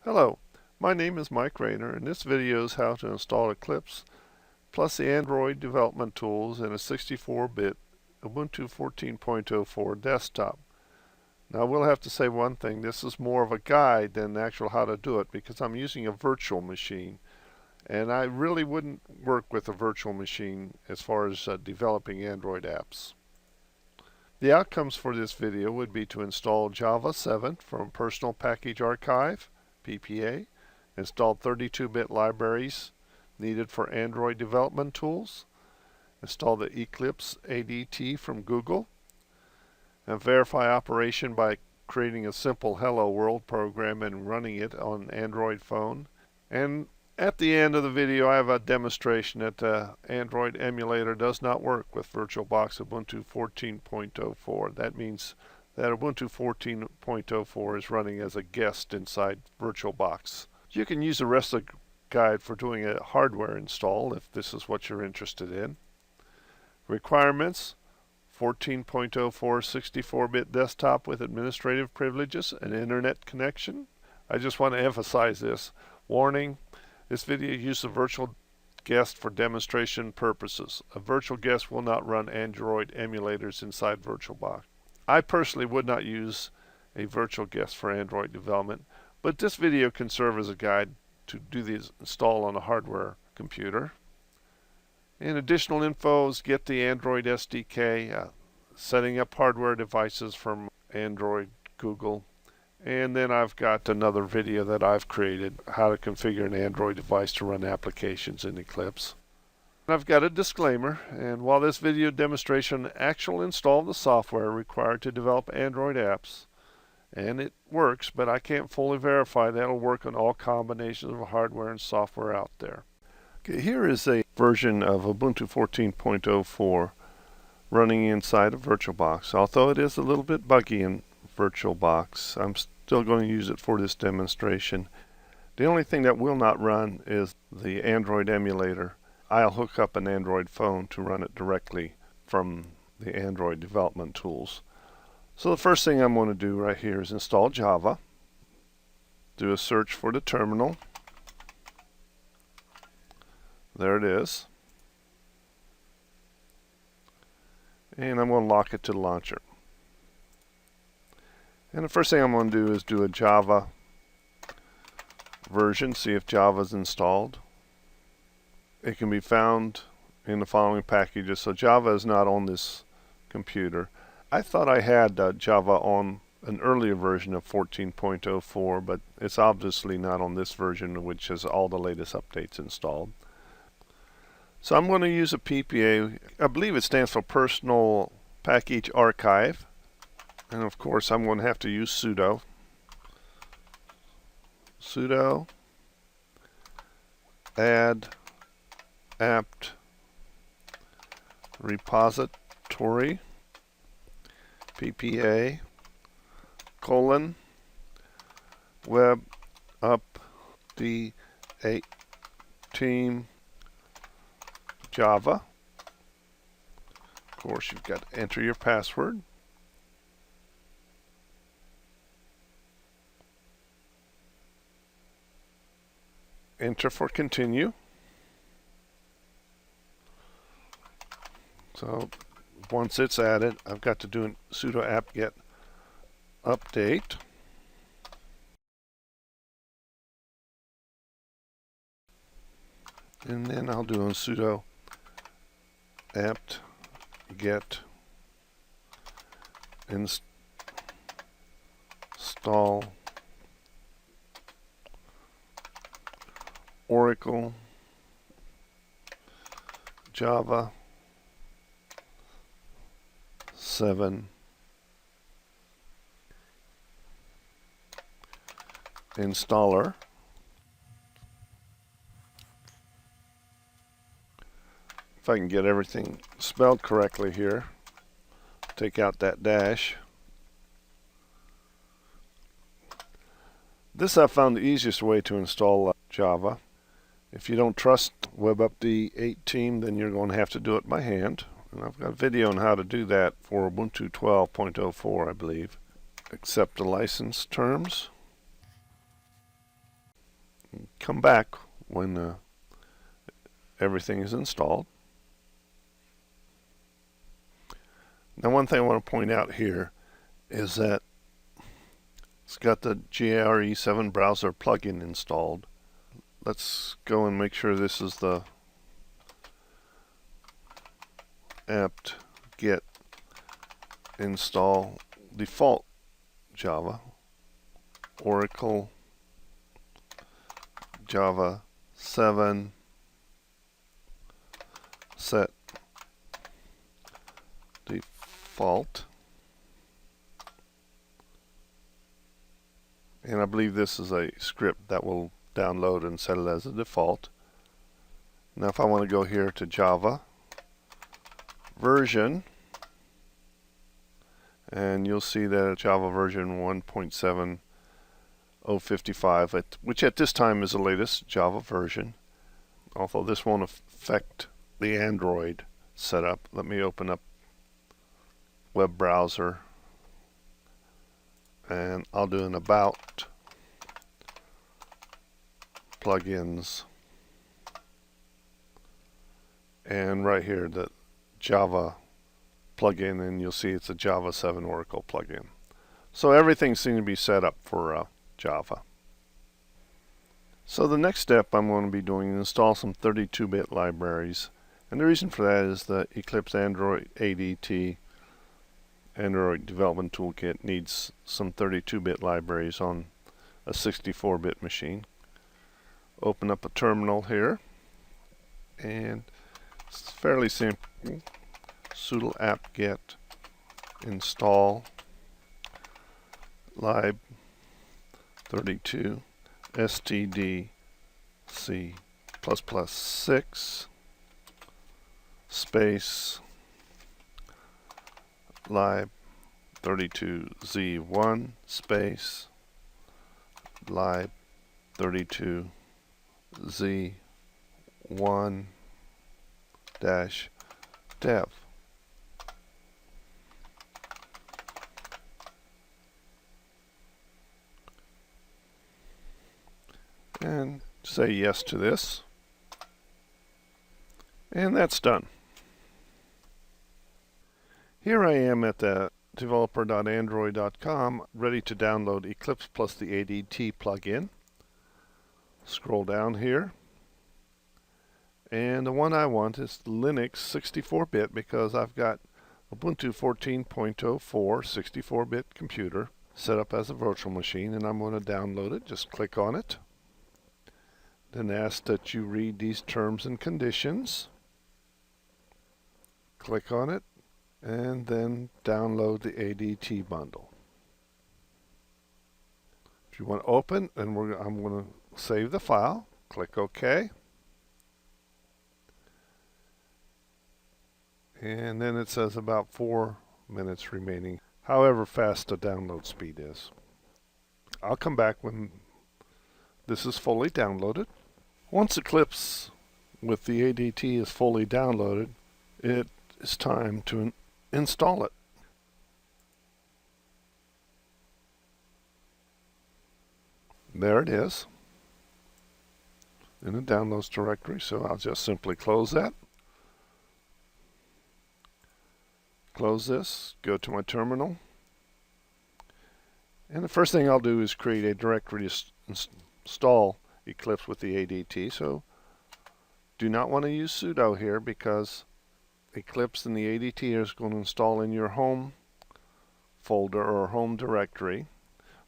Hello, my name is Mike Rayner, and this video is how to install Eclipse plus the Android development tools in a 64-bit Ubuntu 14.04 desktop. Now I will have to say one thing, this is more of a guide than actual how to do it because I'm using a virtual machine, and I really wouldn't work with a virtual machine as far as developing Android apps. The outcomes for this video would be to install Java 7 from Personal Package Archive, PPA, install 32-bit libraries needed for Android development tools, install the Eclipse ADT from Google, and verify operation by creating a simple Hello World program and running it on an Android phone. And at the end of the video, I have a demonstration that the Android emulator does not work with VirtualBox Ubuntu 14.04. That means that Ubuntu 14.04 is running as a guest inside VirtualBox. You can use the rest of the guide for doing a hardware install if this is what you're interested in. Requirements: 14.04 64-bit desktop with administrative privileges, an internet connection. I just want to emphasize this. Warning: this video uses a virtual guest for demonstration purposes. A virtual guest will not run Android emulators inside VirtualBox. I personally would not use a virtual guest for Android development, but this video can serve as a guide to do the install on a hardware computer. And additional info is get the Android SDK, setting up hardware devices from Android, Google, and then I've got another video that I've created, how to configure an Android device to run applications in Eclipse. I've got a disclaimer, and while this video demonstration actual install of the software required to develop Android apps, and it works, but I can't fully verify that it'll work on all combinations of hardware and software out there. Okay, here is a version of Ubuntu 14.04 running inside of VirtualBox. Although it is a little bit buggy in VirtualBox, I'm still going to use it for this demonstration. The only thing that will not run is the Android emulator. I'll hook up an Android phone to run it directly from the Android development tools. So the first thing I'm going to do right here is install Java. Do a search for the terminal. There it is. And I'm going to lock it to the launcher. And the first thing I'm going to do is do a Java version, see if Java is installed. It can be found in the following packages. So Java is not on this computer. I thought I had Java on an earlier version of 14.04, but it's obviously not on this version, which has all the latest updates installed. So I'm going to use a PPA. I believe it stands for Personal Package Archive. And of course I'm going to have to use sudo add apt repository PPA web update team Java. Of course, you've got to enter your password. Enter for continue. So once it's added, I've got to do a sudo apt-get update. And then I'll do a sudo apt-get install Oracle Java 7 installer. If I can get everything spelled correctly here, take out that dash. This I found the easiest way to install Java. If you don't trust Web Update Team, then you're going to have to do it by hand. And I've got a video on how to do that for Ubuntu 12.04, I believe. Accept the license terms. come back when everything is installed. Now, one thing I want to point out here is that it's got the GRE7 browser plugin installed. Let's go and make sure this is the apt-get install default Java, Oracle Java 7 set default, and I believe this is a script that will download and set it as a default. Now if I want to go here to Java version, and you'll see that it's Java version 1.7055, which at this time is the latest Java version, although this won't affect the Android setup. Let me open up web browser, and I'll do an about plugins, and right here the Java plugin, and you'll see it's a Java 7 Oracle plugin. So everything seems to be set up for Java. So the next step I'm going to be doing is install some 32-bit libraries, and the reason for that is the Eclipse Android ADT Android Development Toolkit needs some 32-bit libraries on a 64-bit machine. Open up a terminal here, and it's fairly simple. Sudo apt-get install lib32 stdc++6 space lib32z1 space lib32z1 dash dev. And say yes to this, and that's done. Here I am at the developer.android.com, ready to download Eclipse plus the ADT plugin. Scroll down here, and the one I want is Linux 64-bit because I've got Ubuntu 14.04 64-bit computer set up as a virtual machine, and I'm going to download it. Just click on it. Then ask that you read these terms and conditions. Click on it, and then download the ADT bundle. If you want to open, then I'm going to save the file. Click OK. And then it says about 4 minutes remaining, however fast the download speed is. I'll come back when this is fully downloaded. Once Eclipse with the ADT is fully downloaded, it is time to install it. There it is in the downloads directory, so I'll just simply close that. Close this, go to my terminal, and the first thing I'll do is create a directory to install Eclipse with the ADT. So do not want to use sudo here because Eclipse and the ADT is going to install in your home folder or home directory.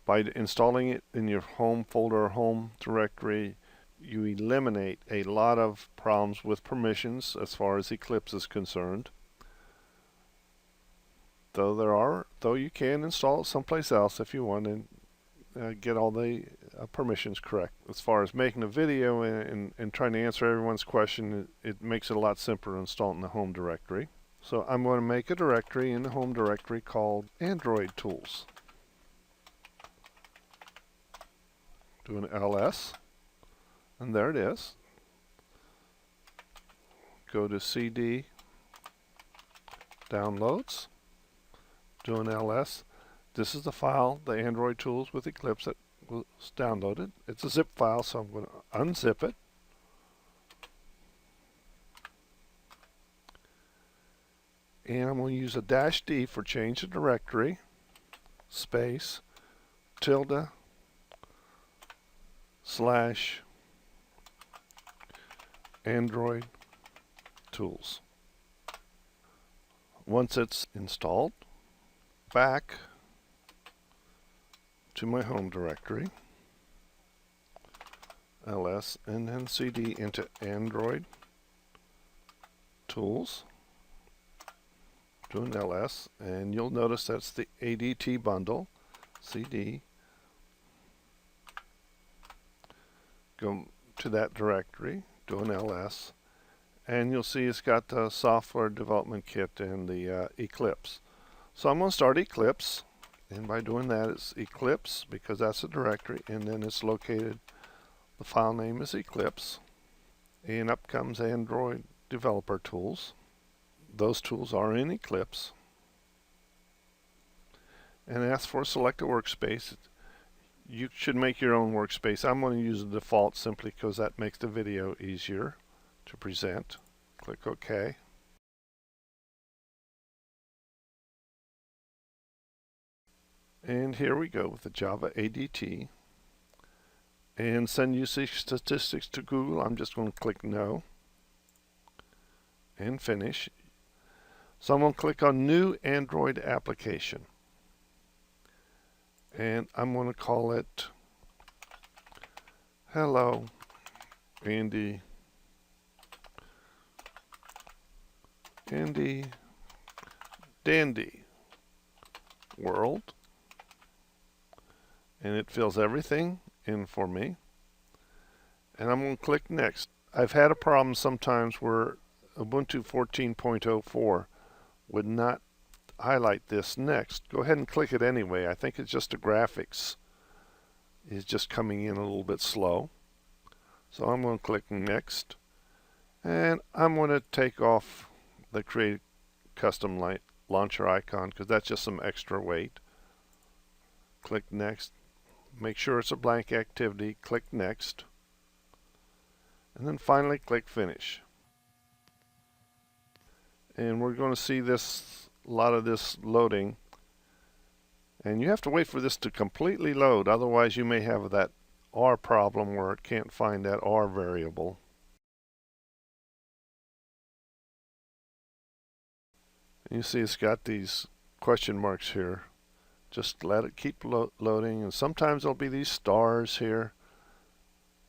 By installing it in your home folder or home directory, you eliminate a lot of problems with permissions as far as Eclipse is concerned. Though you can install it someplace else if you want and get all the permissions correct. As far as making a video and trying to answer everyone's question, it makes it a lot simpler to install it in the home directory. So I'm going to make a directory in the home directory called Android Tools. Do an ls, and there it is. Go to CD Downloads. Do an ls. This is the file, the Android Tools with Eclipse that was downloaded. It's a zip file, so I'm going to unzip it. And I'm going to use a -D for change of directory, space, tilde, / Android tools. Once it's installed, back to my home directory, ls, and then cd into Android tools, doing ls, and you'll notice that's the ADT bundle, cd, go to that directory, do an ls, and you'll see it's got the software development kit and the Eclipse. So I'm going to start Eclipse, and by doing that it's Eclipse because that's a directory, and then it's located, the file name is Eclipse, and up comes Android developer tools. Those tools are in Eclipse, and ask for select a workspace. You should make your own workspace. I'm going to use the default simply because that makes the video easier to present. Click OK. And here we go with the Java ADT. And send usage statistics to Google. I'm just going to click No and finish. So I'm going to click on New Android Application. And I'm going to call it Hello Andy Dandy World. And it fills everything in for me. And I'm going to click Next. I've had a problem sometimes where Ubuntu 14.04 would not highlight this next. Go ahead and click it anyway. I think it's just the graphics is just coming in a little bit slow. So I'm going to click Next, and I'm going to take off the Create Custom Light Launcher icon because that's just some extra weight. Click Next. Make sure it's a blank activity. Click Next, and then finally click Finish. And we're going to see this, a lot of this loading, and you have to wait for this to completely load, otherwise you may have that R problem where it can't find that R variable. And you see it's got these question marks here. Just let it keep loading, and sometimes there'll be these stars here.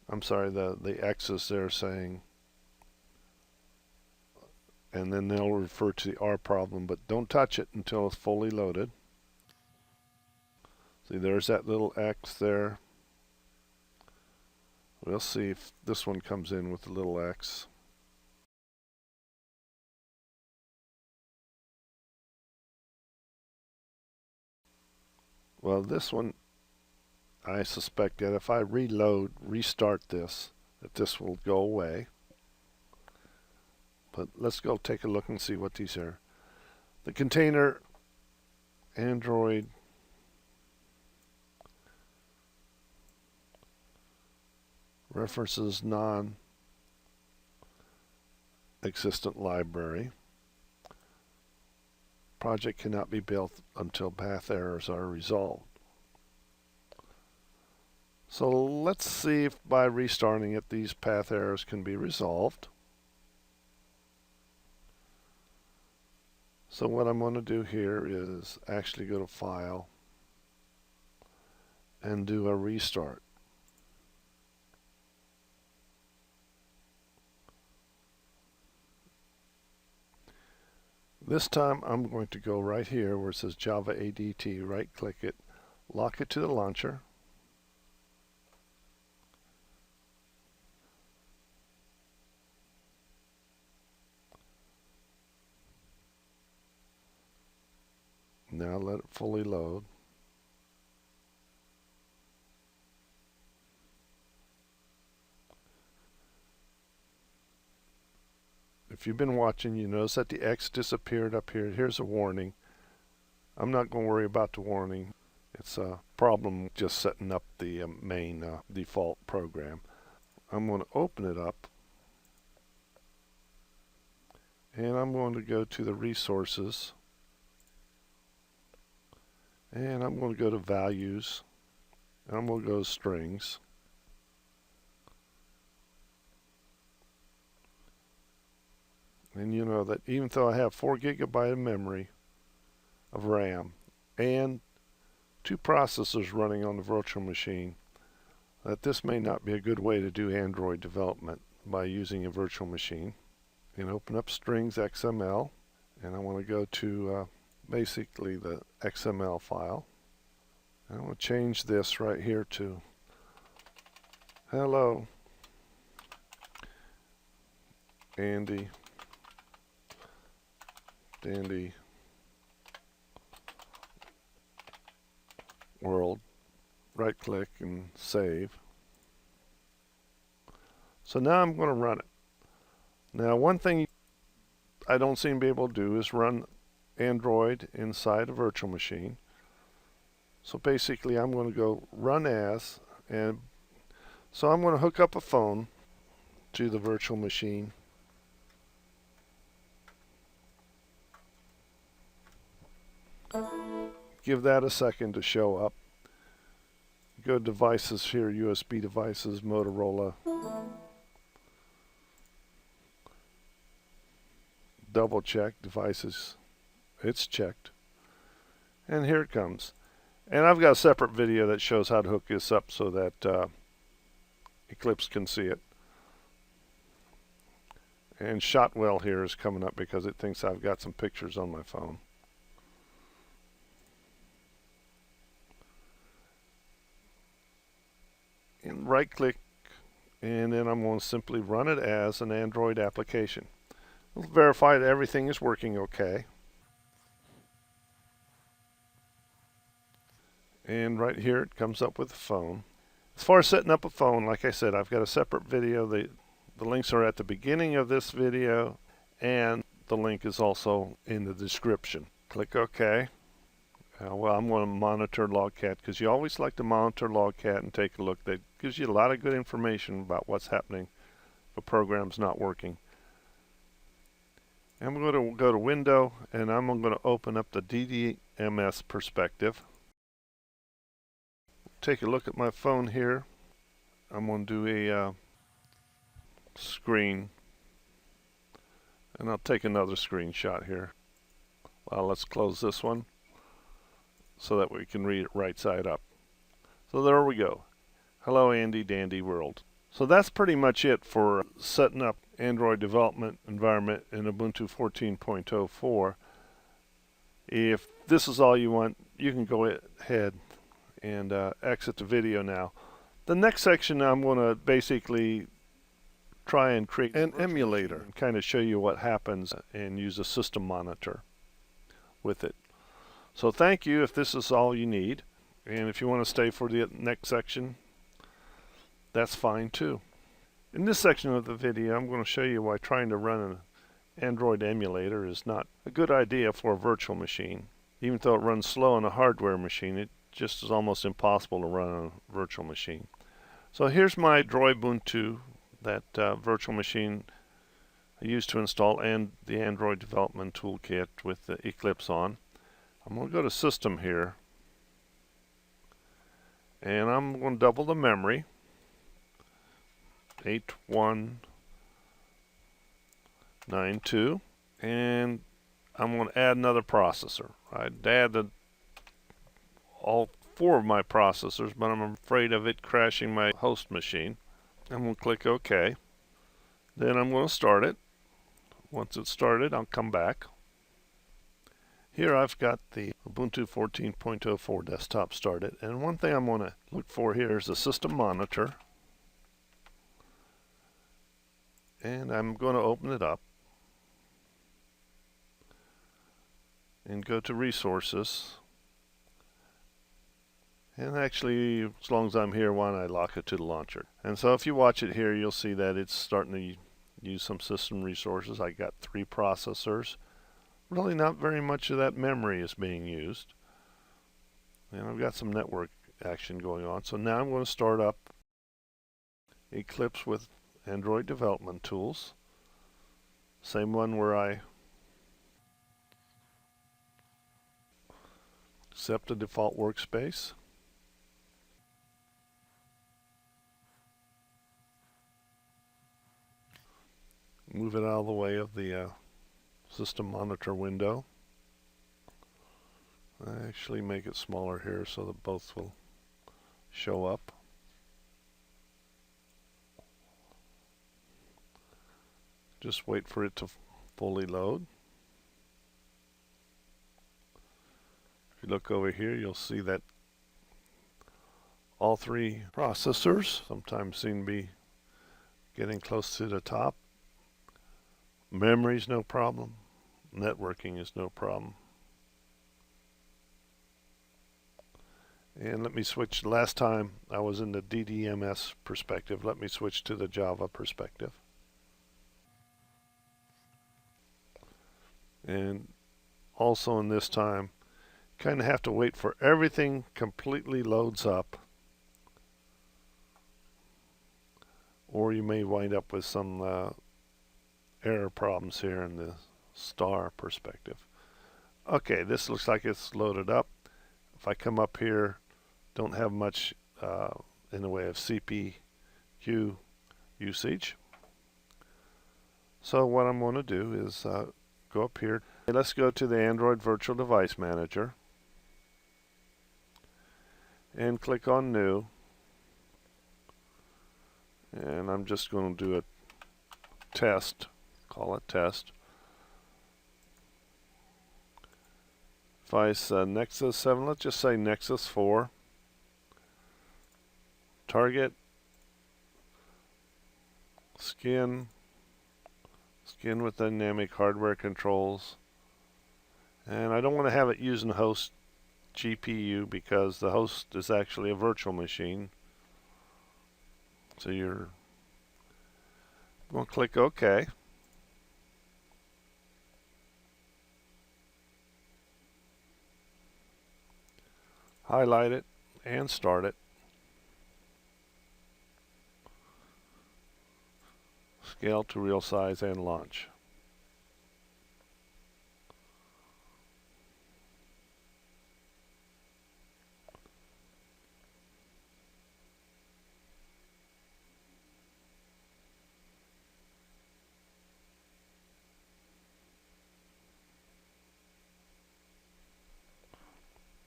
I'm sorry, the X's there saying, and then they'll refer to the R problem, but don't touch it until it's fully loaded. See, there's that little X there. We'll see if this one comes in with the little X. Well, this one, I suspect that if I restart this, that this will go away. But let's go take a look and see what these are. The container Android references non-existent library. Project cannot be built until path errors are resolved. So let's see if by restarting it these path errors can be resolved. So what I'm going to do here is actually go to File and do a restart. This time I'm going to go right here where it says Java ADT, right click it, lock it to the launcher. Now let it fully load. If you've been watching, you notice that the X disappeared up here. Here's a warning. I'm not going to worry about the warning. It's a problem just setting up the main default program. I'm going to open it up, and I'm going to go to the resources, and I'm going to go to values, and I'm going to go to strings. And you know that even though I have 4 GB of memory of RAM and 2 processors running on the virtual machine, that this may not be a good way to do Android development by using a virtual machine. And open up strings XML, and I want to go to basically the XML file. And I want to change this right here to hello Andy Dandy World. Right click and save. So now I'm going to run it. Now one thing I don't seem to be able to do is run Android inside a virtual machine. So basically I'm going to go run as, and so I'm going to hook up a phone to the virtual machine. Give that a second to show up. Go to devices here, USB devices, Motorola. Double check devices. It's checked. And here it comes. And I've got a separate video that shows how to hook this up so that Eclipse can see it. And Shotwell here is coming up because it thinks I've got some pictures on my phone. And right click, and then I'm going to simply run it as an Android application. We'll verify that everything is working okay. And right here it comes up with a phone. As far as setting up a phone, like I said, I've got a separate video. The links are at the beginning of this video, and the link is also in the description. Click OK. Well, I'm going to monitor Logcat because you always like to monitor Logcat and take a look. That gives you a lot of good information about what's happening if a program's not working. I'm going to go to Window, and I'm going to open up the DDMS perspective. Take a look at my phone here. I'm going to do a screen, and I'll take another screenshot here. Well, let's close this one so that we can read it right side up. So there we go. Hello Andy Dandy World. So that's pretty much it for setting up Android development environment in Ubuntu 14.04. If this is all you want, you can go ahead and exit the video now. The next section, I'm going to basically try and create an emulator and kind of show you what happens and use a system monitor with it. So thank you if this is all you need, and if you want to stay for the next section, that's fine too. In this section of the video, I'm going to show you why trying to run an Android emulator is not a good idea for a virtual machine. Even though it runs slow on a hardware machine, it just is almost impossible to run on a virtual machine. So here's my Droid Ubuntu, that virtual machine I used to install and the Android development toolkit with the Eclipse on. I'm going to go to System here, and I'm going to double the memory, 8192, and I'm going to add another processor. I'd added all 4 of my processors, but I'm afraid of it crashing my host machine. I'm going to click OK. Then I'm going to start it. Once it's started, I'll come back. Here I've got the Ubuntu 14.04 desktop started, and one thing I'm going to look for here is the system monitor, and I'm going to open it up and go to resources, and actually as long as I'm here, why don't I lock it to the launcher. And so if you watch it here, you'll see that it's starting to use some system resources. I got 3 processors. Really not very much of that memory is being used. And I've got some network action going on. So now I'm going to start up Eclipse with Android Development Tools. Same one where I accept the default workspace. Move it out of the way of the system monitor window. I actually make it smaller here so that both will show up. Just wait for it to fully load. If you look over here, you'll see that all three processors sometimes seem to be getting close to the top. Memory's no problem. Networking is no problem. And let me switch. Last time I was in the DDMS perspective. Let me switch to the Java perspective. And also in this time, kind of have to wait for everything completely loads up, or you may wind up with some error problems here in the star perspective. Okay, this looks like it's loaded up. If I come up here, don't have much in the way of CPU usage. So what I'm going to do is go up here. Let's go to the Android Virtual Device Manager and click on New. And I'm just going to do a test, call it test. Device Nexus 7, let's just say Nexus 4. Target, skin with dynamic hardware controls. And I don't want to have it using host GPU because the host is actually a virtual machine. So you're going to click OK. Highlight it and start it. Scale to real size and launch.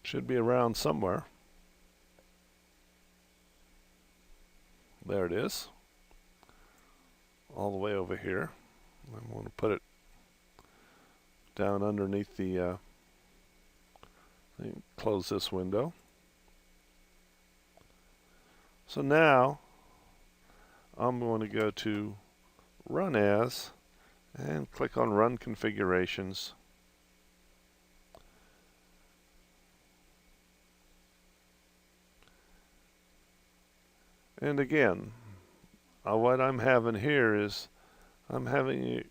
Should be around somewhere. There it is. All the way over here. I'm going to put it down underneath the close this window. So now I'm going to go to Run As and click on Run Configurations. And again, what I'm having here is I'm having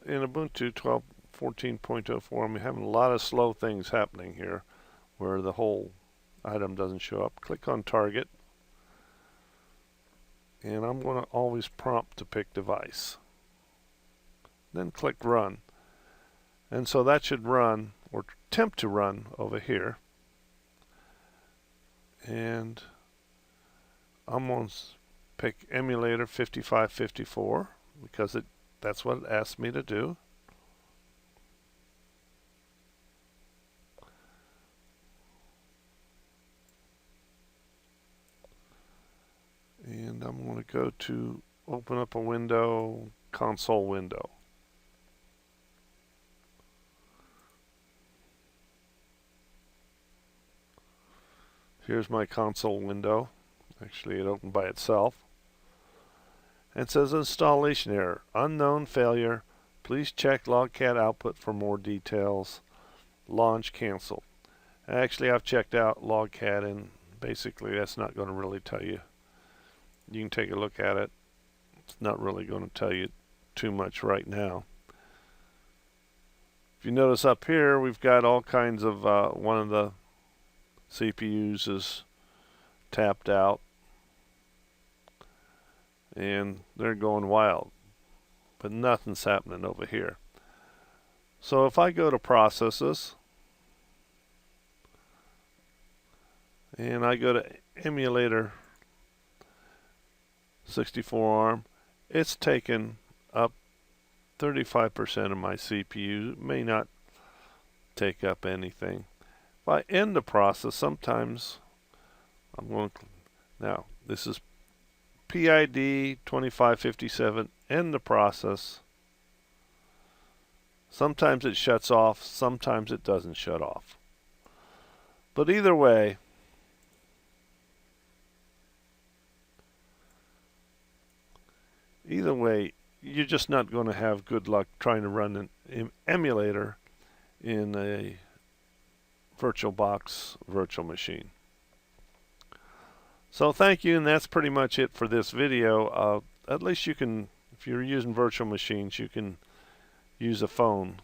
in Ubuntu 14.04, I'm having a lot of slow things happening here where the whole item doesn't show up. Click on Target, and I'm going to always prompt to pick device. Then click Run. And so that should run, or attempt to run, over here. And I'm going to pick emulator 5554 because that's what it asked me to do. And I'm going to go to open up a window, console window. Here's my console window. Actually, it opened by itself. And it says installation error, unknown failure. Please check logcat output for more details. Launch canceled. Actually, I've checked out logcat, and basically that's not going to really tell you. You can take a look at it. It's not really going to tell you too much right now. If you notice up here, we've got all kinds of one of the CPUs is tapped out, and they're going wild, but nothing's happening over here. So if I go to processes and I go to emulator 64 ARM, it's taken up 35% of my CPU. It may not take up anything. If I end the process, sometimes I'm going to, now this is PID 2557, end the process. Sometimes it shuts off, sometimes it doesn't shut off. But either way, you're just not going to have good luck trying to run an emulator in a VirtualBox virtual machine. So thank you, and that's pretty much it for this video. At least you can, if you're using virtual machines, you can use a phone